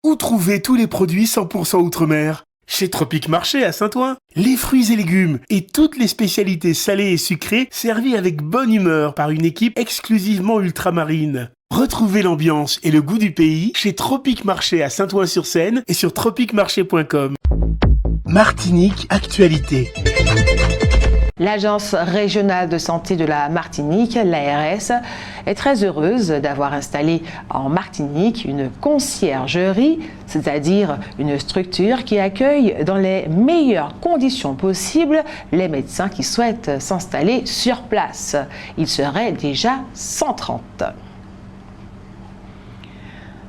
Où trouver tous les produits 100% Outre-mer? Chez Tropique Marché à Saint-Ouen. Les fruits et légumes et toutes les spécialités salées et sucrées servies avec bonne humeur par une équipe exclusivement ultramarine. Retrouvez l'ambiance et le goût du pays chez Tropique Marché à Saint-Ouen-sur-Seine et sur tropiquemarché.com. Martinique Actualité. L'Agence régionale de santé de la Martinique, l'ARS, est très heureuse d'avoir installé en Martinique une conciergerie, c'est-à-dire une structure qui accueille dans les meilleures conditions possibles les médecins qui souhaitent s'installer sur place. Il serait déjà 130.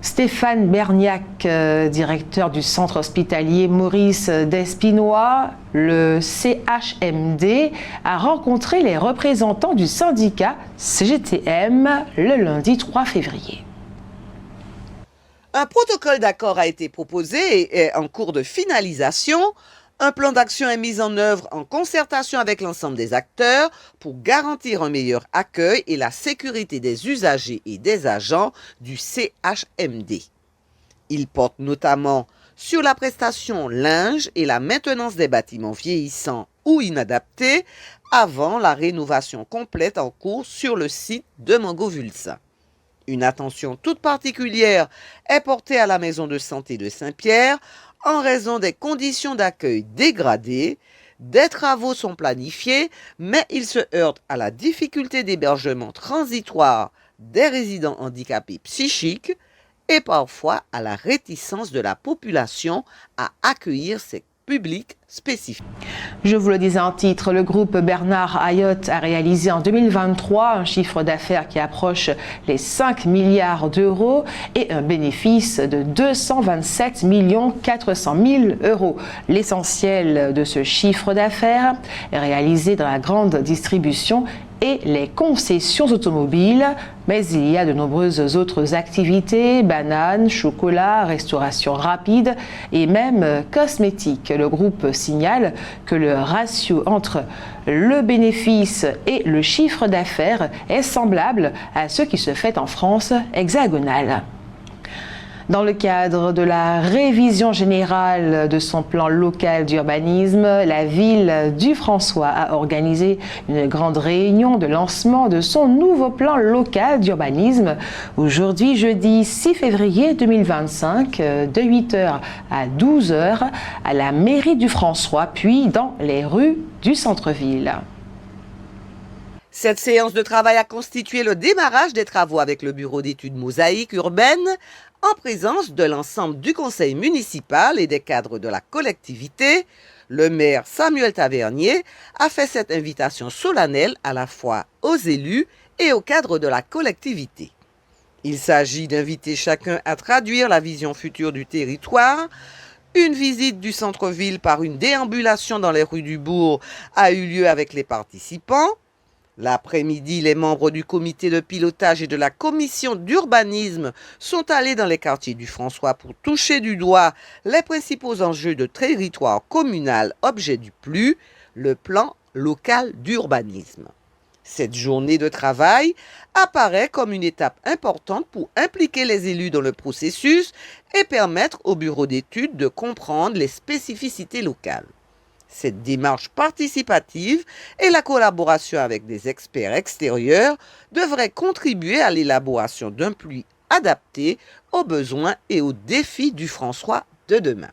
Stéphane Berniac, directeur du centre hospitalier Maurice Despinois, le CHMD, a rencontré les représentants du syndicat CGTM le lundi 3 février. Un protocole d'accord a été proposé et est en cours de finalisation. Un plan d'action est mis en œuvre en concertation avec l'ensemble des acteurs pour garantir un meilleur accueil et la sécurité des usagers et des agents du CHMD. Il porte notamment sur la prestation linge et la maintenance des bâtiments vieillissants ou inadaptés avant la rénovation complète en cours sur le site de Mangovulsa. Une attention toute particulière est portée à la maison de santé de Saint-Pierre en raison des conditions d'accueil dégradées. Des travaux sont planifiés, mais ils se heurtent à la difficulté d'hébergement transitoire des résidents handicapés psychiques et parfois à la réticence de la population à accueillir ces publics spécifiques. Je vous le disais en titre, le groupe Bernard Ayotte a réalisé en 2023 un chiffre d'affaires qui approche les 5 milliards d'euros et un bénéfice de 227 400 000 euros. L'essentiel de ce chiffre d'affaires est réalisé dans la grande distribution et les concessions automobiles, mais il y a de nombreuses autres activités, bananes, chocolat, restauration rapide et même cosmétiques. Le groupe signale que le ratio entre le bénéfice et le chiffre d'affaires est semblable à ce qui se fait en France hexagonale. Dans le cadre de la révision générale de son plan local d'urbanisme, la ville du François a organisé une grande réunion de lancement de son nouveau plan local d'urbanisme aujourd'hui, jeudi 6 février 2025, de 8h à 12h à la mairie du François, puis dans les rues du centre-ville. Cette séance de travail a constitué le démarrage des travaux avec le bureau d'études mosaïques urbaines en présence de l'ensemble du conseil municipal et des cadres de la collectivité. Le maire Samuel Tavernier a fait cette invitation solennelle à la fois aux élus et aux cadres de la collectivité. Il s'agit d'inviter chacun à traduire la vision future du territoire. Une visite du centre-ville par une déambulation dans les rues du bourg a eu lieu avec les participants. L'après-midi, les membres du comité de pilotage et de la commission d'urbanisme sont allés dans les quartiers du François pour toucher du doigt les principaux enjeux de territoire communal, objet du PLU, le plan local d'urbanisme. Cette journée de travail apparaît comme une étape importante pour impliquer les élus dans le processus et permettre au bureau d'études de comprendre les spécificités locales. Cette démarche participative et la collaboration avec des experts extérieurs devraient contribuer à l'élaboration d'un PLU adapté aux besoins et aux défis du François de demain.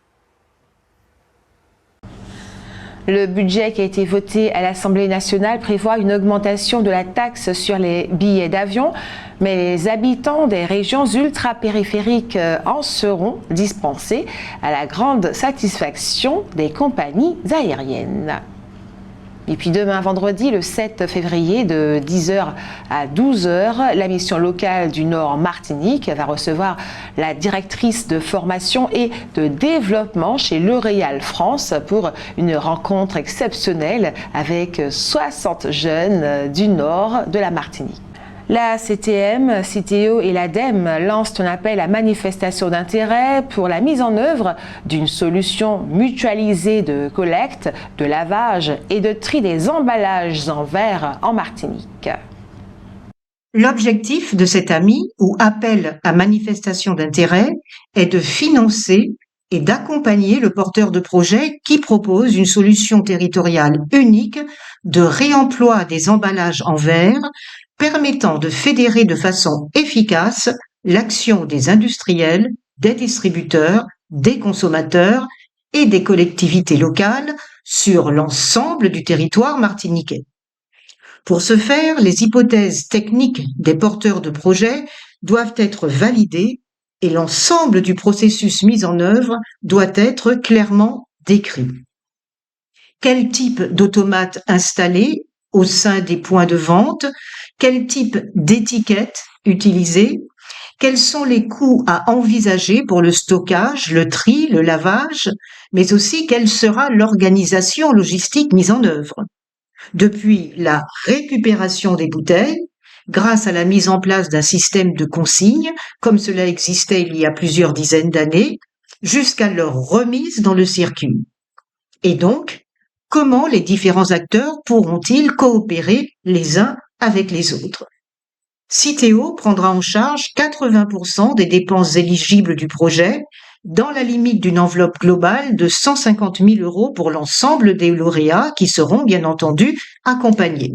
Le budget qui a été voté à l'Assemblée nationale prévoit une augmentation de la taxe sur les billets d'avion, mais les habitants des régions ultra-périphériques en seront dispensés à la grande satisfaction des compagnies aériennes. Et puis demain vendredi, le 7 février, de 10h à 12h, la mission locale du Nord Martinique va recevoir la directrice de formation et de développement chez L'Oréal France pour une rencontre exceptionnelle avec 60 jeunes du Nord de la Martinique. La CTM, Citeo et l'ADEME lancent un appel à manifestation d'intérêt pour la mise en œuvre d'une solution mutualisée de collecte, de lavage et de tri des emballages en verre en Martinique. L'objectif de cet AMI ou appel à manifestation d'intérêt est de financer et d'accompagner le porteur de projet qui propose une solution territoriale unique de réemploi des emballages en verre permettant de fédérer de façon efficace l'action des industriels, des distributeurs, des consommateurs et des collectivités locales sur l'ensemble du territoire martiniquais. Pour ce faire, les hypothèses techniques des porteurs de projets doivent être validées et l'ensemble du processus mis en œuvre doit être clairement décrit. Quel type d'automates installer au sein des points de vente? Quel type d'étiquettes utiliser? Quels sont les coûts à envisager pour le stockage, le tri, le lavage, mais aussi quelle sera l'organisation logistique mise en œuvre? Depuis la récupération des bouteilles, grâce à la mise en place d'un système de consigne, comme cela existait il y a plusieurs dizaines d'années, jusqu'à leur remise dans le circuit. Et donc, comment les différents acteurs pourront-ils coopérer les uns avec les autres? Citeo prendra en charge 80% des dépenses éligibles du projet, dans la limite d'une enveloppe globale de 150 000 € pour l'ensemble des lauréats qui seront bien entendu accompagnés.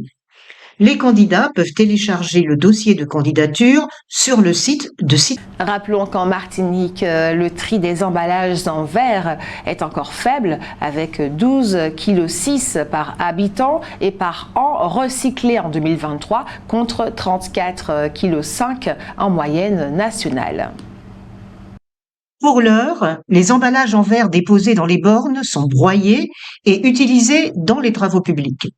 Les candidats peuvent télécharger le dossier de candidature sur le site de Citeo. Rappelons qu'en Martinique, le tri des emballages en verre est encore faible, avec 12,6 kg par habitant et par an recyclés en 2023 contre 34,5 kg en moyenne nationale. Pour l'heure, les emballages en verre déposés dans les bornes sont broyés et utilisés dans les travaux publics.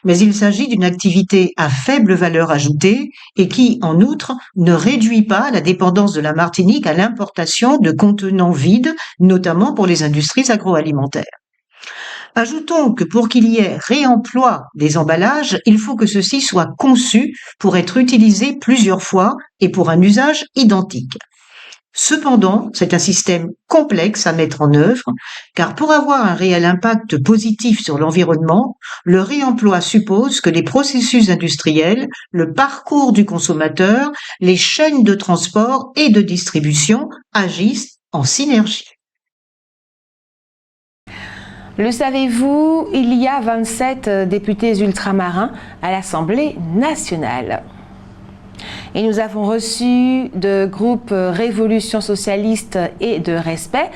Mais il s'agit d'une activité à faible valeur ajoutée et qui, en outre, ne réduit pas la dépendance de la Martinique à l'importation de contenants vides, notamment pour les industries agroalimentaires. Ajoutons que pour qu'il y ait réemploi des emballages, il faut que ceux-ci soient conçus pour être utilisés plusieurs fois et pour un usage identique. Cependant, c'est un système complexe à mettre en œuvre, car pour avoir un réel impact positif sur l'environnement, le réemploi suppose que les processus industriels, le parcours du consommateur, les chaînes de transport et de distribution agissent en synergie. Le savez-vous, il y a 27 députés ultramarins à l'Assemblée nationale. Et nous avons reçu de groupe Révolution socialiste et de respect,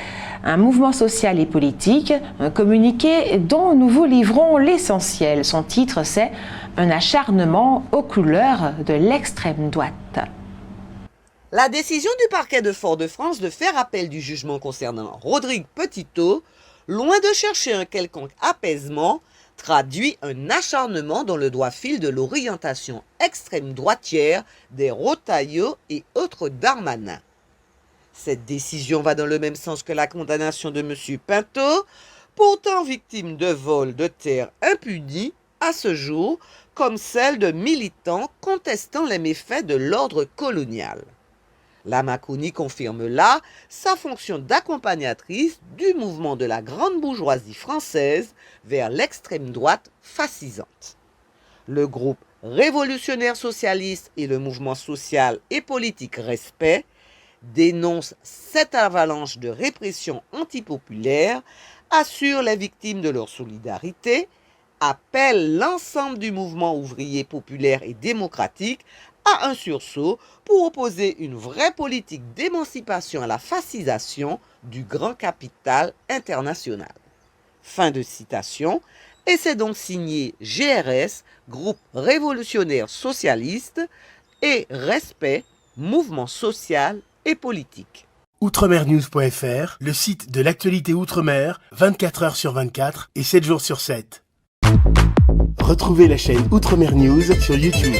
un mouvement social et politique, un communiqué dont nous vous livrons l'essentiel. Son titre, c'est « Un acharnement aux couleurs de l'extrême droite ». La décision du parquet de Fort-de-France de faire appel du jugement concernant Rodrigue Petitot, loin de chercher un quelconque apaisement, traduit un acharnement dans le droit fil de l'orientation extrême droitière des Rotaillot et autres Darmanin. Cette décision va dans le même sens que la condamnation de M. Pinto, pourtant victime de vols de terre impunis à ce jour, comme celle de militants contestant les méfaits de l'ordre colonial. La Macronie confirme là sa fonction d'accompagnatrice du mouvement de la grande bourgeoisie française vers l'extrême droite fascisante. Le groupe révolutionnaire socialiste et le mouvement social et politique Respect dénoncent cette avalanche de répression antipopulaire, assurent les victimes de leur solidarité, appellent l'ensemble du mouvement ouvrier populaire et démocratique à un sursaut pour opposer une vraie politique d'émancipation à la fascisation du grand capital international. Fin de citation, et c'est donc signé GRS, Groupe Révolutionnaire Socialiste, et Respect, Mouvement Social et Politique. Outremernews.fr, le site de l'actualité Outre-mer, 24 heures sur 24 et 7 jours sur 7. Retrouvez la chaîne Outremer News sur YouTube.